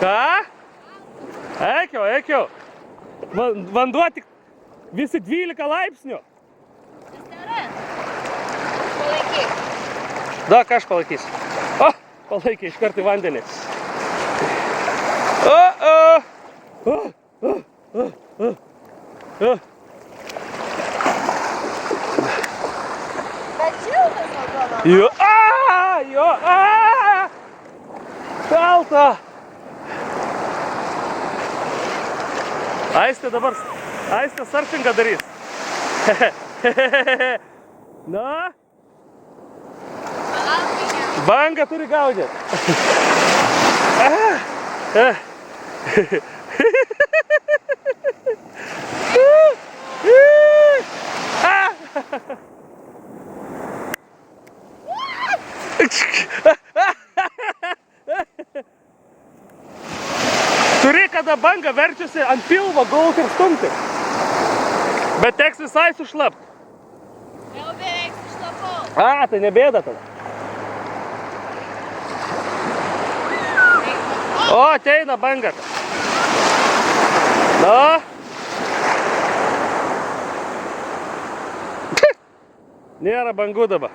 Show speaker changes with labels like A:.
A: Ką? Ekiau. Vanduo tik visi 12 laipsnių.
B: Palaikyk.
A: Da, ką aš palaikysiu? O, palaikė iš karto į vandenį.
B: Bet šiltas atrodo.
A: Jo, šalta. Aistė dabar, Aistė surfingą darys. Na? Bangą turi gaudyti. Turi, kada banga verčiasi ant pilvo gulti ir stumti. Bet teks visai sušlapt.
B: Jau beveik sušlapau.
A: Tai nebėda tada. O, ateina banga. Na. Nėra bangų dabar.